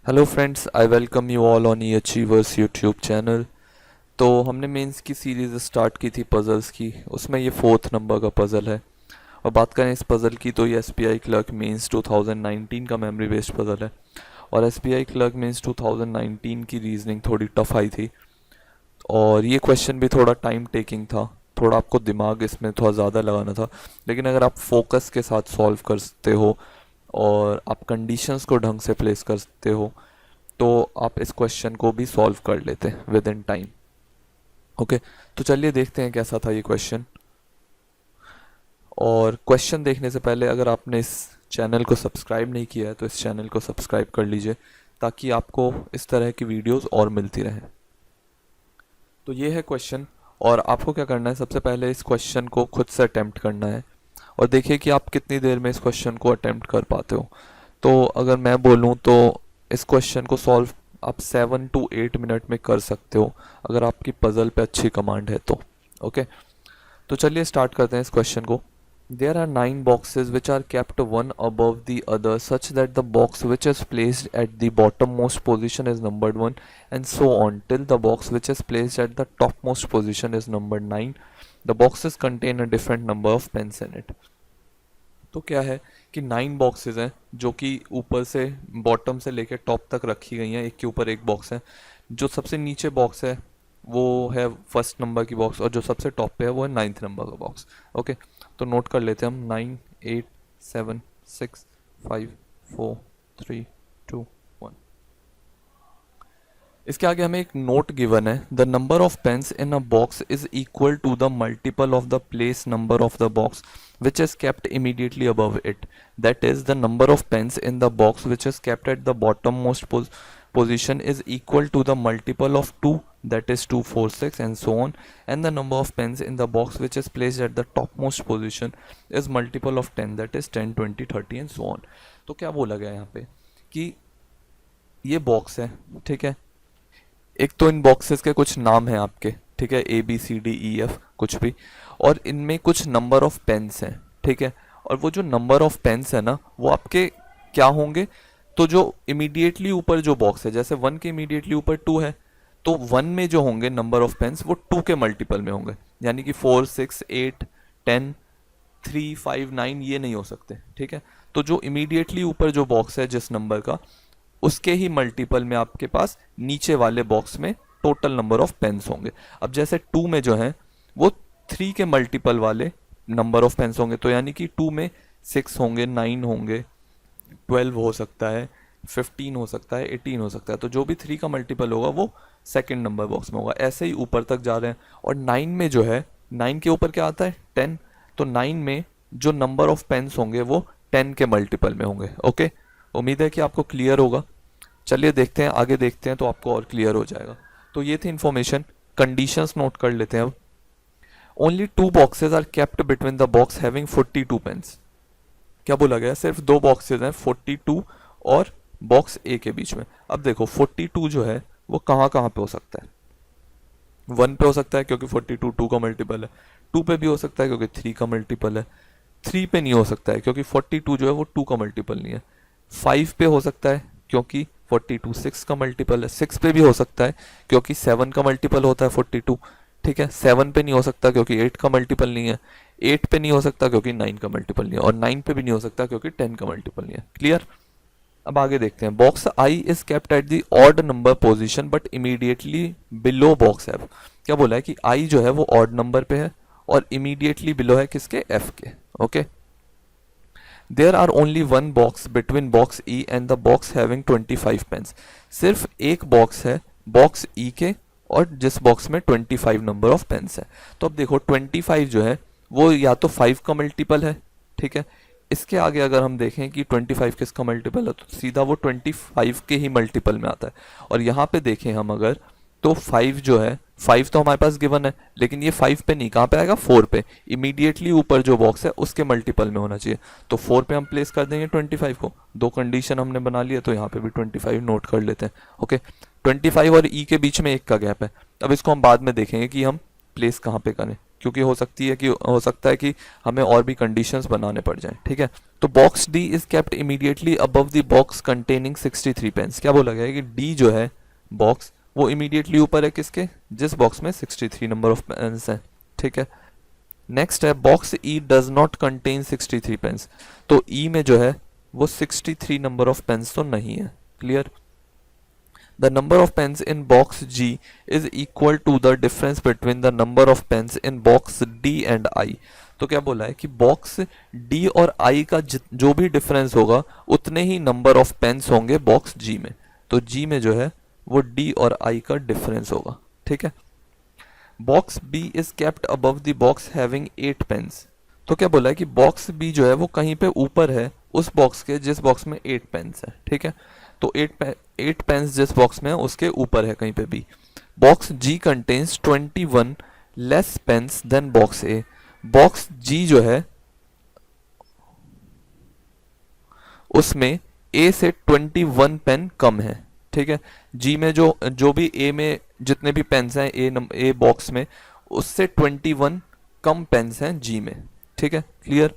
Hello friends, I welcome you all on E achievers YouTube channel. तो हमने mains की series start की थी पज़ल्स की, उसमें ये फोर्थ नंबर का पज़ल है। और बात करें इस पज़ल की तो ये एसबीआई क्लर्क मेंस 2019 का मेमोरी बेस्ड पज़ल है। और एसबीआई क्लर्क मेंस 2019 की रीजनिंग थोड़ी टफ आई थी, और ये क्वेश्चन भी थोड़ा टाइम टेकिंग था, थोड़ा आपको दिमाग इसमें थोड़ा ज़्यादा लगाना था। लेकिन अगर आप फोकस के साथ सॉल्व करते हो और आप कंडीशंस को ढंग से प्लेस करते हो तो आप इस क्वेश्चन को भी सॉल्व कर लेते हैं विद इन टाइम। ओके, तो चलिए देखते हैं कैसा था ये क्वेश्चन। और क्वेश्चन देखने से पहले अगर आपने इस चैनल को सब्सक्राइब नहीं किया है तो इस चैनल को सब्सक्राइब कर लीजिए, ताकि आपको इस तरह की वीडियोस और मिलती रहें। तो ये है क्वेश्चन, और आपको क्या करना है, सबसे पहले इस क्वेश्चन को खुद से अटेम्प्ट करना है और देखिए कि आप कितनी देर में इस क्वेश्चन को अटेम्प्ट कर पाते हो। तो अगर मैं बोलूँ तो इस क्वेश्चन को सॉल्व आप 7 to 8 मिनट में कर सकते हो, अगर आपकी पजल पे अच्छी कमांड है तो। ओके, तो चलिए स्टार्ट करते हैं इस क्वेश्चन को। There are 9 boxes which are kept one above the other such that the box which is placed at the bottommost position is numbered 1 and so on till the box which is placed at the topmost position is numbered 9. The boxes contain a different number of pens in it. तो क्या है कि 9 boxes हैं जो कि ऊपर से bottom से लेकर टॉप तक रखी गई हैं, एक के ऊपर एक बॉक्स है। जो सबसे नीचे बॉक्स है वो है फर्स्ट नंबर की बॉक्स, और जो सबसे टॉप पे है वो है 9th नंबर का बॉक्स। ओके, तो नोट कर लेते हैं हम 9, 8, 7, 6, 5, 4, 3, 2, 1। इसके आगे हमें एक नोट गिवन है, the number of pens in a box is equal to the multiple of the place number of the box which is kept immediately above it. That is, the number of pens in the box which is kept at the bottommost position is equal to the multiple of 2, that is 2, 4, 6 and so on, and the number of pens in the box which is placed at the topmost position is multiple of 10, that is 10, 20, 30 and so on. तो क्या बोला गया यहाँ पे कि ये box है, ठीक है। एक तो इन बॉक्सेस के कुछ नाम हैं आपके, ठीक है, A B C D E F कुछ भी, और इनमें कुछ नंबर ऑफ पेन्स हैं, ठीक है। और वो जो नंबर ऑफ पेन्स है ना वो आपके क्या होंगे, तो जो इमीडिएटली ऊपर जो बॉक्स है, जैसे 1 के इमीडिएटली ऊपर 2 है, तो 1 में जो होंगे नंबर ऑफ पेन्स वो 2 के मल्टीपल में होंगे, यानी कि 4, 6, 8, 10, 3, 5, 9 ये नहीं हो सकते, ठीक है। तो जो इमीडिएटली ऊपर जो बॉक्स है जिस नंबर का, उसके ही मल्टीपल में आपके पास नीचे वाले बॉक्स में टोटल नंबर ऑफ पेन्स होंगे। अब जैसे 2 में जो है वो 3 के मल्टीपल वाले नंबर ऑफ पेन्स होंगे, तो यानी कि 2 में 6 होंगे, 9 होंगे, 12 हो सकता है, 15 हो सकता है, 18 हो सकता है। तो जो भी 3 का मल्टीपल होगा वो सेकंड नंबर बॉक्स में होगा। ऐसे ही ऊपर तक जा रहे हैं। और 9 में जो है, 9 के ऊपर क्या आता है, 10। तो 9 में जो नंबर ऑफ पेन्स होंगे वो 10 के मल्टीपल में होंगे। ओके, उम्मीद है कि आपको क्लियर होगा। चलिए देखते हैं, आगे देखते हैं तो आपको और क्लियर हो जाएगा। तो ये थी इन्फॉर्मेशन। कंडीशंस नोट कर लेते हैं अब। Only 2 boxes are kept between the box having 42 pens. क्या बोला गया, सिर्फ 2 बॉक्सेज हैं 42 और बॉक्स ए के बीच में। अब देखो 42 जो है वो कहाँ कहाँ पे हो सकता है। 1 पे हो सकता है क्योंकि 42 2 का मल्टीपल है। 2 पे भी हो सकता है क्योंकि 3 का मल्टीपल है। 3 पे नहीं हो सकता है क्योंकि 42 जो है वो 2 का मल्टीपल नहीं है। 5 पे हो सकता है क्योंकि 42 6 का मल्टीपल है। 6 पे भी हो सकता है क्योंकि 7 का मल्टीपल होता है 42, ठीक है। 7 पे नहीं हो सकता क्योंकि 8 का मल्टीपल नहीं है। 8 पे नहीं हो सकता क्योंकि 9 का मल्टीपल नहीं है, और 9 पे भी नहीं हो सकता क्योंकि 10 का मल्टीपल नहीं है। क्लियर। अब आगे देखते हैं। Box I is kept at the odd number position but immediately below box F. क्या बोला है कि आई जो है वो ऑड नंबर पे है और इमीडिएटली बिलो है किसके, एफ के। Okay, there are only 1 box between box E and the box having 25 pens. सिर्फ एक बॉक्स है बॉक्स ई के और जिस बॉक्स में 25 नंबर ऑफ पेन्स है। तो अब देखो 25 जो है वो या तो 5 का मल्टीपल है, ठीक है। इसके आगे अगर हम देखें कि 25 किसका मल्टीपल है, तो सीधा वो 25 के ही मल्टीपल में आता है। और यहाँ पे देखें हम अगर, तो 5 जो है, 5 तो हमारे पास गिवन है, लेकिन ये 5 पे नहीं, कहाँ पे आएगा, 4 पे। इमीडिएटली ऊपर जो बॉक्स है उसके मल्टीपल में होना चाहिए। तो 4 पे हम प्लेस कर देंगे 25 को। 2 कंडीशन हमने बना लिया, तो यहाँ पे भी 25 नोट कर लेते हैं। ओके, 25 और ई के बीच में 1 का गैप है। अब इसको हम बाद में देखेंगे कि हम प्लेस कहाँ पे करें। क्योंकि हो सकता है कि हमें और भी कंडीशंस बनाने पड़ जाएं, ठीक है। तो box D is kept immediately above the box containing 63 pens. क्या बोला गया है कि डी जो है बॉक्स वो इमीडिएटली ऊपर है किसके, जिस बॉक्स में 63 नंबर ऑफ पेन्स हैं, ठीक है। नेक्स्ट है box E does not contain 63 pens. तो ई में जो है वो 63 नंबर ऑफ पेन्स तो नहीं है, clear. The number of pens in box G is equal to the difference between the number of pens in box D and I। तो क्या बोला है कि बॉक्स D और I का जो भी डिफरेंस होगा उतने ही नंबर ऑफ पेन्स होंगे बॉक्स G में। तो G में जो है वो D और I का डिफरेंस होगा, ठीक है। Box B is kept above the box having 8 pens। तो क्या बोला है कि बॉक्स B जो है वो कहीं पे ऊपर है उस बॉक्स के जिस बॉक्स में 8 पेन्स है, ठीक है। तो 8 पेन्स जिस बॉक्स में है उसके ऊपर है कहीं पे भी। Box G contains 21 less pens than box A। Box G जो है उसमें A से 21 पेन कम है, ठीक है। G में जो भी A में जितने भी पेन्स हैं A बॉक्स में उससे 21 कम पेन्स हैं G में, ठीक है, clear.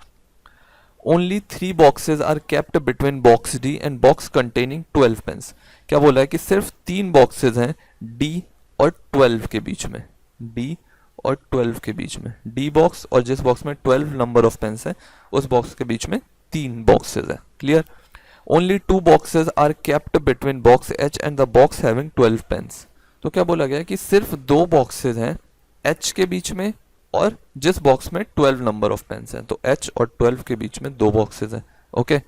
Only 3 boxes are kept between box D and box containing 12 pens। क्या बोला है कि सिर्फ 3 बॉक्सेस हैं D और 12 के बीच में, D और 12 के बीच में, D बॉक्स और जिस बॉक्स में 12 नंबर ऑफ पेन्स है उस बॉक्स के बीच में 3 बॉक्सेस है, clear. Only 2 boxes are kept between box H and the box having 12 pens। तो क्या बोला गया है कि सिर्फ 2 बॉक्सेस हैं H के बीच में और जिस बॉक्स में 12 नंबर ऑफ पेन्स हैं। तो H और 12 के बीच में 2 बॉक्सेस हैं, okay.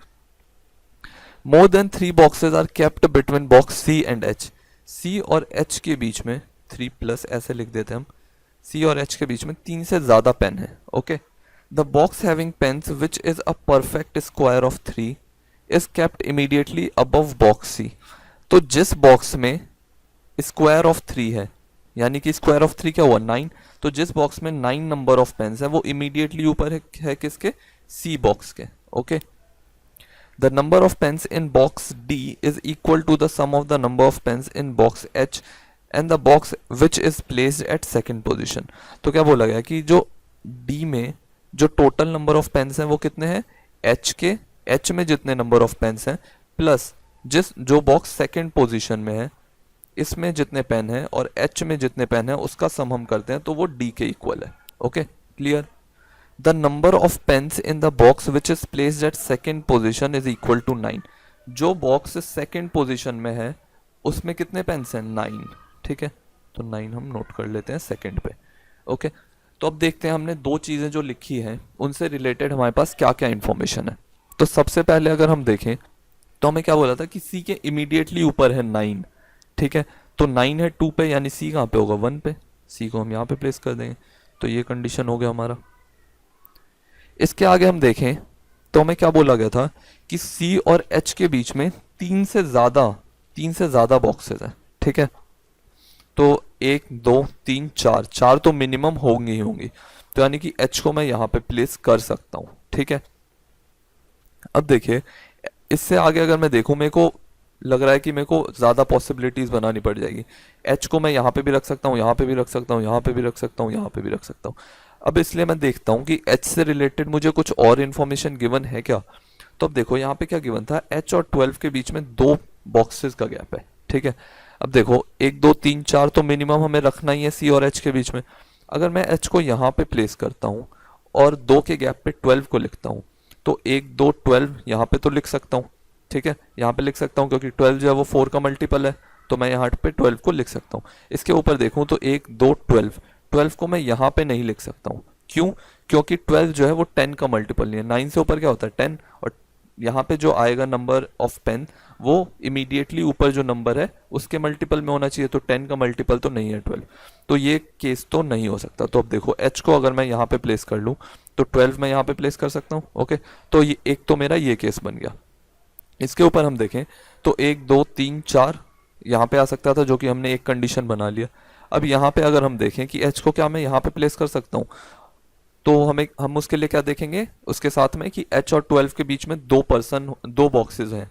More than 3 boxes are kept between box C and H। C और H के बीच में 3 प्लस ऐसे लिख देते हैं हम, C और H के बीच में 3 से ज्यादा पेन है, okay. The box having pens which is a perfect square of 3 is kept immediately above box C। तो जिस बॉक्स में स्क्वायर ऑफ 3 है, यानी कि स्क्वायर ऑफ 3 क्या हुआ 9, तो जिस बॉक्स में 9 नंबर ऑफ पेन्स है वो इमीडिएटली ऊपर है किसके, C बॉक्स के, okay. The number of pens in box D is equal to the sum of the number of pens in box H and the box which is placed at second position. तो क्या बोला गया कि जो D में जो total number of pens हैं वो कितने हैं, H में जितने नंबर ऑफ पेन्स हैं प्लस जो बॉक्स सेकंड पोजीशन में है इसमें जितने पेन है और H में जितने पेन है उसका सम हम करते हैं तो वो D के इक्वल है, okay, clear. The number of pens in the box which is placed at second position is equal to 9। जो बॉक्स सेकंड पोजीशन में है उसमें कितने पेन्स हैं, 9, ठीक है। तो 9 हम नोट कर लेते हैं सेकंड पे, ओके। तो अब देखते हैं हमने 2 चीजें जो लिखी हैं उनसे रिलेटेड हमारे पास क्या क्या इंफॉर्मेशन है। तो सबसे पहले अगर हम देखें तो हमें क्या बोला था कि C के इमीडिएटली ऊपर है 9, ठीक है। तो 9 है 2 पे, यानी C कहाँ पे होगा 1 पे, C को हम यहाँ पे प्लेस कर देंगे। तो ये कंडीशन हो गया हमारा। इसके आगे हम देखें तो हमें क्या बोला गया था कि C और H के बीच में 3 से ज्यादा बॉक्सेस है, ठीक है। तो 1 2 3 4 तो मिनिमम होंगी ही होंगी, तो यानी कि H को मैं यहाँ पे प्लेस कर सकता हूँ, ठीक है। अब देखिए इससे आगे अगर मैं देखूं मेरे को लग रहा है कि मेरे को ज्यादा पॉसिबिलिटीज बनानी पड़ जाएगी। H को मैं यहाँ पे भी रख सकता हूँ, यहाँ पे भी रख सकता हूँ, यहाँ पे भी रख सकता हूँ, यहाँ पे भी रख सकता हूँ। अब इसलिए मैं देखता हूँ कि H से रिलेटेड मुझे कुछ और इन्फॉर्मेशन गिवन है क्या। तो अब देखो यहाँ पे क्या गिवन था, H और 12 के बीच में 2 बॉक्सेस का गैप है, ठीक है। अब देखो 1 2 3 4 तो मिनिमम हमें रखना ही है C और H के बीच में। अगर मैं H को यहाँ पे प्लेस करता हूँ और 2 के गैप पे 12 को लिखता हूँ तो 1 2 12 यहाँ पे तो लिख सकता हूँ, ठीक है, यहाँ पे लिख सकता हूँ क्योंकि 12 जो है वो 4 का मल्टीपल है, तो मैं यहाँ पे 12 को लिख सकता हूँ। इसके ऊपर देखूँ तो 1 2 12 को मैं यहाँ पे नहीं लिख सकता हूँ, क्यों, क्योंकि 12 जो है वो 10 का मल्टीपल नहीं है। 9 से ऊपर क्या होता है 10, और यहाँ पे जो आएगा नंबर ऑफ पेन वो इमीडिएटली ऊपर जो नंबर है उसके मल्टीपल में होना चाहिए, तो 10 का मल्टीपल तो नहीं है 12, तो ये केस तो नहीं हो सकता। तो अब देखो H को अगर मैं यहाँ पे प्लेस कर लूँ तो 12 मैं यहाँ पे प्लेस कर सकता हूँ, ओके। तो ये एक तो मेरा ये केस बन गया। इसके ऊपर हम देखें तो 1 2 3 4 यहाँ पे आ सकता था, जो कि हमने एक कंडीशन बना लिया। अब यहाँ पे अगर हम देखें कि H को क्या मैं यहाँ पे प्लेस कर सकता हूँ, तो हम उसके लिए क्या देखेंगे उसके साथ में कि H और 12 के बीच में 2 बॉक्सेस हैं।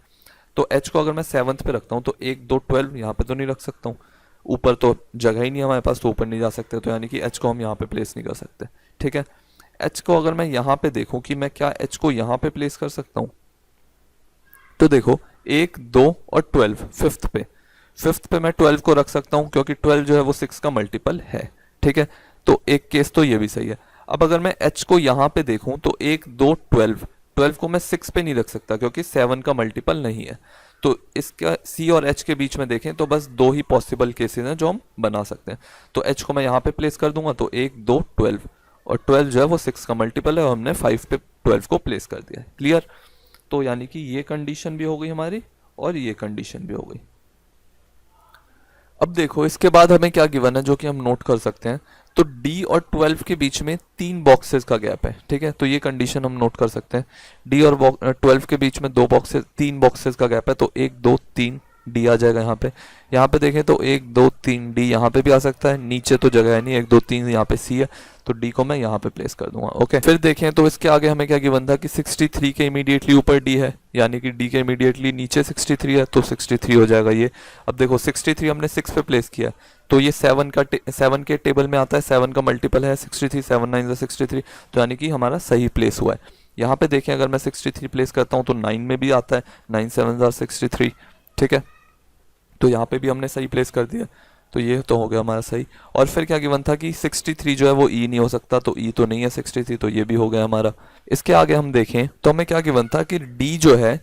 तो H को अगर मैं 7th पे रखता हूँ तो 1 2 12 यहाँ पे तो नहीं रख सकता हूँ, ऊपर तो जगह ही नहीं है हमारे पास, तो ऊपर नहीं जा सकते, तो यानी कि H को हम यहाँ पे प्लेस नहीं कर सकते। ठीक है। h को अगर मैं यहाँ पे देखूं कि मैं क्या h को यहाँ पे प्लेस कर सकता हूँ, तो देखो 1 2 और 12 फिफ्थ पे मैं 12 को रख सकता हूँ क्योंकि 12 जो है वो 6 का मल्टीपल है, ठीक है। तो एक केस तो ये भी सही है। अब अगर मैं h को यहाँ पे देखूं तो 1 2 12, 12 को मैं 6 पे नहीं रख सकता क्योंकि 7 का मल्टीपल नहीं है। तो इसका c और h के बीच में देखें तो बस दो ही पॉसिबल केसेस हैं जो हम बना सकते हैं। तो h को मैं यहाँ पे प्लेस कर दूंगा तो 1 2 12, और 12 जो है वो 6 का मल्टीपल है और हमने 5 पे 12 को प्लेस कर दिया है। क्लियर। तो यानी कि ये कंडीशन भी हो गई हमारी और ये कंडीशन भी हो गई। अब देखो इसके बाद हमें क्या गिवन है जो कि हम नोट कर सकते हैं। तो D और 12 के बीच में 3 बॉक्सेस का गैप है, ठीक है। तो ये कंडीशन हम नोट कर सकते हैं। D और 12 के बीच में 3 बॉक्सेस का गैप है, तो 1 2 3 D आ जाएगा यहाँ पे। यहाँ पे देखें तो 1 2 3 D यहाँ पे भी आ सकता है, नीचे तो जगह है नहीं, 1 2 3 यहाँ पे C है, तो D को मैं यहाँ पे प्लेस कर दूंगा। ओके, फिर देखें तो इसके आगे हमें क्या गिवन था कि 63 के इमीडिएटली ऊपर D है, यानी कि D के इमीडिएटली नीचे 63 है, तो 63 हो जाएगा ये। अब देखो 63 हमने 6 पे प्लेस किया, तो ये 7 के टेबल में आता है, 7 का मल्टीपल है 63, 7 9 63, तो यानी कि हमारा सही प्लेस हुआ है। यहाँ पे देखें अगर मैं 63 प्लेस करता हूँ तो 9 में भी आता है, 9 7 63, ठीक है। तो यहाँ पे भी हमने सही प्लेस कर दिया, तो ये तो हो गया हमारा सही। और फिर क्या गिवन था कि 63 जो है वो ई नहीं हो सकता, तो ई तो नहीं है 63, तो ये भी हो गया हमारा। इसके आगे हम देखें तो हमें क्या गिवन था कि डी जो है,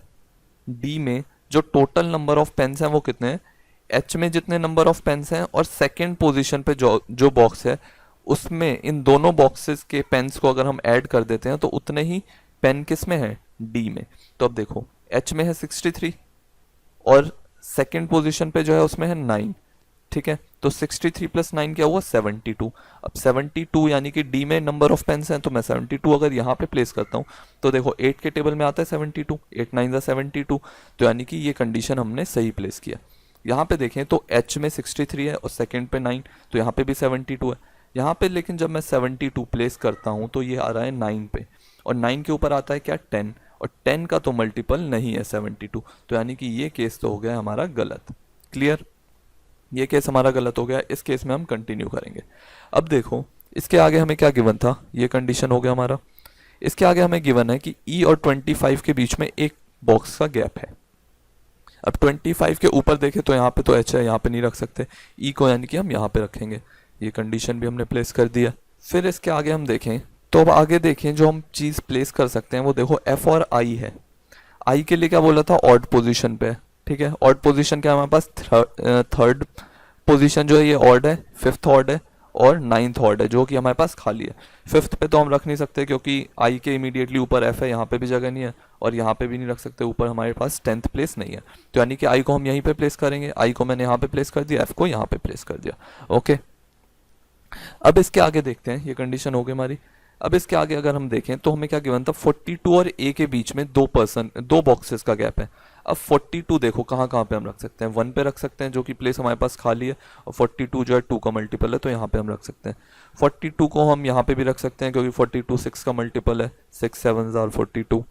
डी में जो टोटल नंबर ऑफ पेन्स हैं वो कितने हैं, एच में जितने नंबर ऑफ पेन्स हैं और सेकेंड पोजिशन पे जो बॉक्स है उसमें इन दोनों बॉक्सेस के पेन्स को अगर हम ऐड कर देते हैं तो उतने ही पेन किस में है, डी में। तो अब देखो एच में है 63 और सेकेंड पोजीशन पे जो है उसमें है 9, ठीक है। तो 63 प्लस 9 क्या हुआ, 72। अब 72 यानी कि डी में नंबर ऑफ पेन्स हैं, तो मैं 72 अगर यहाँ पे प्लेस करता हूँ तो देखो 8 के टेबल में आता है 72, 8 9 72, तो यानी कि ये कंडीशन हमने सही प्लेस किया। यहाँ पे देखें तो एच में 63 है और सेकेंड पे 9, तो यहाँ पे भी 72 है। यहाँ पे लेकिन जब मैं 72 प्लेस करता हूँ तो ये आ रहा है 9 पे, और 9 के ऊपर आता है क्या, 10, और 10 का तो मल्टीपल नहीं है 72, तो यानी कि ये केस तो हो गया हमारा गलत। क्लियर, ये केस हमारा गलत हो गया। इस केस में हम कंटिन्यू करेंगे। अब देखो इसके आगे हमें क्या गिवन था, ये कंडीशन हो गया हमारा। इसके आगे हमें गिवन है कि ई और 25 के बीच में एक बॉक्स का गैप है। अब 25 के ऊपर देखें तो यहाँ पे तो एच है, यहाँ पे नहीं रख सकते, ई को यानी कि हम यहाँ पे रखेंगे। ये कंडीशन भी हमने प्लेस कर दिया। फिर इसके आगे हम देखें तो अब आगे देखें जो हम चीज़ प्लेस कर सकते हैं वो देखो एफ और आई है। आई के लिए क्या बोला था, ऑड पोजीशन पे, ठीक है। ऑड पोजीशन क्या हमारे पास, थर्ड पोजीशन जो है ये ऑड है, फिफ्थ ऑड है और नाइन्थ ऑड है जो कि हमारे पास खाली है। फिफ्थ पे तो हम रख नहीं सकते क्योंकि आई के इमीडिएटली ऊपर एफ है, यहाँ पे भी जगह नहीं है और यहाँ पे भी नहीं रख सकते, ऊपर हमारे पास 10th प्लेस नहीं है, तो यानी कि आई को हम यहीं पे प्लेस करेंगे। आई को मैंने यहाँ पे प्लेस कर दिया, एफ को यहाँ पे प्लेस कर दिया। ओके, अब इसके आगे देखते हैं, ये कंडीशन हो गई हमारी। अब इसके आगे अगर हम देखें तो हमें क्या गिवन था, 42 और ए के बीच में दो बॉक्सेस का गैप है। अब 42 देखो कहाँ कहाँ पे हम रख सकते हैं, 1 पे रख सकते हैं जो कि प्लेस हमारे पास खाली है, और 42 जो है 2 का मल्टीपल है, तो यहाँ पे हम रख सकते हैं। 42 को हम यहाँ पे भी रख सकते हैं क्योंकि 42 6 का मल्टीपल है, 6 7 और 42,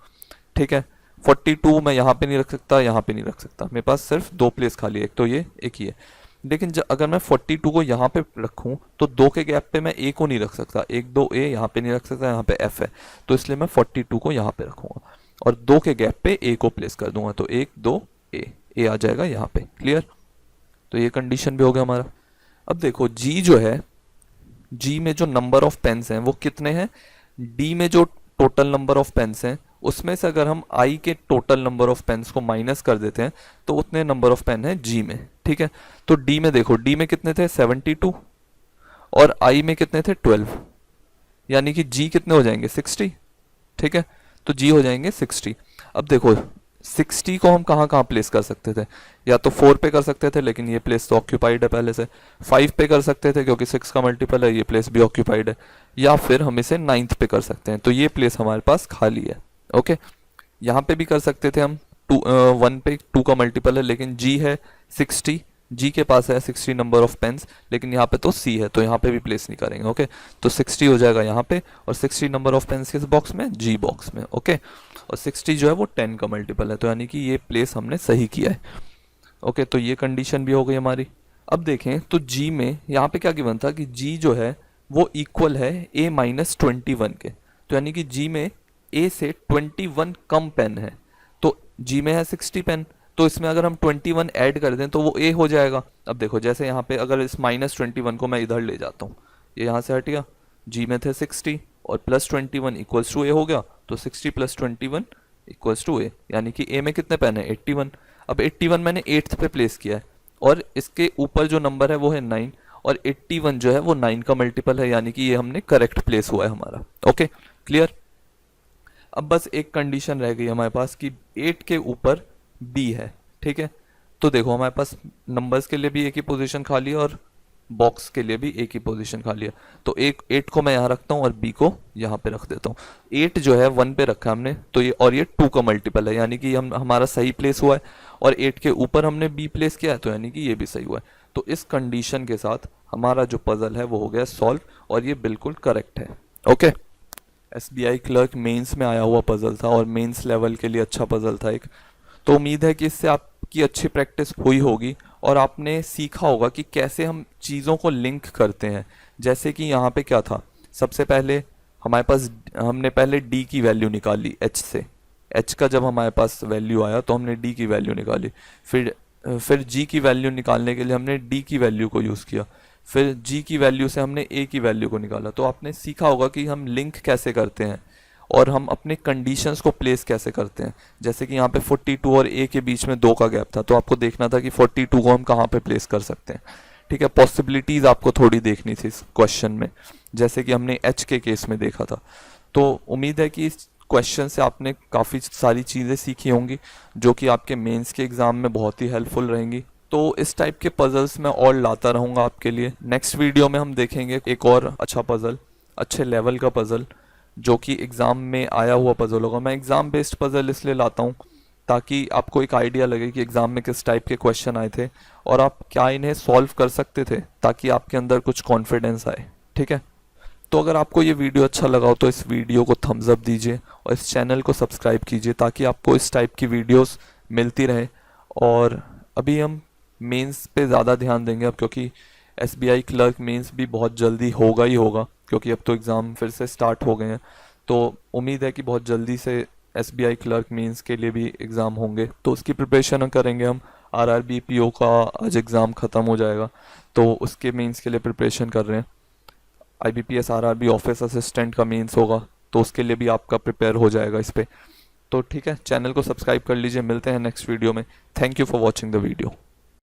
ठीक है। 42 मैं यहाँ पे नहीं रख सकता, यहाँ पे नहीं रख सकता, मेरे पास सिर्फ 2 प्लेस खाली है, एक तो ये एक ही है। लेकिन अगर मैं 42 को यहाँ पे रखूँ तो 2 के गैप पे मैं ए को नहीं रख सकता, 1 2 ए यहाँ पे नहीं रख सकता, यहाँ पे एफ है, तो इसलिए मैं 42 को यहाँ पे रखूंगा और 2 के गैप पे ए को प्लेस कर दूंगा, तो 1 2 ए आ जाएगा यहाँ पे। क्लियर, तो ये कंडीशन भी हो गया हमारा। अब देखो जी जो है, जी में जो नंबर ऑफ पेन्स हैं वो कितने हैं, डी में जो टोटल नंबर ऑफ पेन्स हैं उसमें से अगर हम आई के टोटल नंबर ऑफ पेन्स को माइनस कर देते हैं तो उतने नंबर ऑफ पेन है जी में, ठीक है। तो डी में देखो, डी में कितने थे 72 और आई में कितने थे 12, यानी कि जी कितने हो जाएंगे 60, ठीक है। तो जी हो जाएंगे 60। अब देखो 60 को हम कहाँ कहाँ प्लेस कर सकते थे, या तो 4 पे कर सकते थे लेकिन ये प्लेस तो ऑक्यूपाइड है पहले से, 5 पे कर सकते थे क्योंकि 6 का मल्टीपल है, ये प्लेस भी ऑक्यूपाइड है, या फिर हम इसे 9th पे कर सकते हैं, तो ये प्लेस हमारे पास खाली है। ओके, यहाँ पे भी कर सकते थे हम 1 पे 2 का मल्टीपल है लेकिन जी है 60, जी के पास है 60 नंबर ऑफ पेन्स, लेकिन यहाँ पे तो सी है तो यहाँ पे भी प्लेस नहीं करेंगे। ओके, तो 60 हो जाएगा यहाँ पे, और 60 नंबर ऑफ पेन्स किस बॉक्स में, जी बॉक्स में। ओके, और 60 जो है वो 10 का मल्टीपल है, तो यानी कि ये प्लेस हमने सही किया है। ओके, तो ये कंडीशन भी हो गई हमारी। अब देखें तो जी में यहाँ पे क्या गिवन था कि जी जो है वो इक्वल है a माइनस 21 के। तो यानी कि g में a से 21 कम पेन है, तो g में है 60 पेन, तो इसमें अगर हम 21 ऐड कर दें तो वो a हो जाएगा। अब देखो जैसे यहाँ पे अगर इस माइनस 21 को मैं इधर ले जाता हूँ, ये यहाँ से हट गया, g में थे 60 और प्लस 21 इक्वल्स टू a हो गया, तो 60 प्लस 21 इक्वल्स टू a, यानी कि a में कितने पेन है 81। अब 81 मैंने 8th पे प्लेस किया है और इसके ऊपर जो नंबर है वो है 9 और 81 जो है वो 9 का मल्टीपल है, यानी कि ये हमने करेक्ट प्लेस हुआ है हमारा। Okay clear. अब बस एक कंडीशन रह गई हमारे पास कि 8 के ऊपर b है, ठीक है। तो देखो हमारे पास नंबर्स के लिए भी एक ही पोजीशन खाली है और बॉक्स के लिए भी एक ही पोजीशन खाली है, तो एक 8 को मैं यहाँ रखता हूँ और b को यहाँ पे रख देता हूँ। 8 जो है 1 पे रखा है हमने, तो ये और ये 2 का मल्टीपल है, यानी कि हम हमारा सही प्लेस हुआ है, और 8 के ऊपर हमने b प्लेस किया है, तो यानी कि ये भी सही हुआ है। तो इस कंडीशन के साथ हमारा जो पजल है वो हो गया सॉल्व, और ये बिल्कुल करेक्ट है। ओके, SBI क्लर्क मेंस में आया हुआ पजल था और मेंस लेवल के लिए अच्छा पजल था एक। तो उम्मीद है कि इससे आपकी अच्छी प्रैक्टिस हुई होगी और आपने सीखा होगा कि कैसे हम चीज़ों को लिंक करते हैं। जैसे कि यहाँ पे क्या था, सबसे पहले हमारे पास हमने पहले d की वैल्यू निकाली h से, h का जब हमारे पास वैल्यू आया तो हमने d की वैल्यू निकाली, फिर g की वैल्यू निकालने के लिए हमने d की वैल्यू को यूज़ किया, फिर g की वैल्यू से हमने a की वैल्यू को निकाला। तो आपने सीखा होगा कि हम लिंक कैसे करते हैं और हम अपने कंडीशंस को प्लेस कैसे करते हैं। जैसे कि यहाँ पे 42 और a के बीच में 2 का गैप था, तो आपको देखना था कि 42 को हम कहाँ पे प्लेस कर सकते हैं, ठीक है। पॉसिबिलिटीज़ आपको थोड़ी देखनी थी इस क्वेश्चन में, जैसे कि हमने h के केस में देखा था। तो उम्मीद है कि इस क्वेश्चन से आपने काफ़ी सारी चीज़ें सीखी होंगी जो कि आपके मेंस के एग्ज़ाम में बहुत ही हेल्पफुल रहेंगी। तो इस टाइप के पजल्स मैं और लाता रहूँगा आपके लिए। नेक्स्ट वीडियो में हम देखेंगे एक और अच्छा पजल, अच्छे लेवल का पजल जो कि एग्ज़ाम में आया हुआ पजल होगा। मैं एग्ज़ाम बेस्ड पजल इसलिए लाता हूँ ताकि आपको एक आइडिया लगे कि एग्ज़ाम में किस टाइप के क्वेश्चन आए थे और आप क्या इन्हें सॉल्व कर सकते थे, ताकि आपके अंदर कुछ कॉन्फिडेंस आए, ठीक है। तो अगर आपको ये वीडियो अच्छा लगा हो तो इस वीडियो को थम्स अप दीजिए और इस चैनल को सब्सक्राइब कीजिए ताकि आपको इस टाइप की वीडियोस मिलती रहे। और अभी हम मेंस पे ज़्यादा ध्यान देंगे अब, क्योंकि SBI क्लर्क मेंस भी बहुत जल्दी होगा ही होगा, क्योंकि अब तो एग्ज़ाम फिर से स्टार्ट हो गए हैं। तो उम्मीद है कि बहुत जल्दी से SBI क्लर्क मेंस के लिए भी एग्ज़ाम होंगे, तो उसकी प्रिपरेशन करेंगे हम। RRB PO का आज एग्ज़ाम ख़त्म हो जाएगा, तो उसके मेंस के लिए प्रिपरेशन कर रहे हैं। IBPS RRB ऑफिस असिस्टेंट का मेंस होगा, तो उसके लिए भी आपका प्रिपेयर हो जाएगा इस पे। तो ठीक है, चैनल को सब्सक्राइब कर लीजिए। मिलते हैं नेक्स्ट वीडियो में। Thank you for watching the video.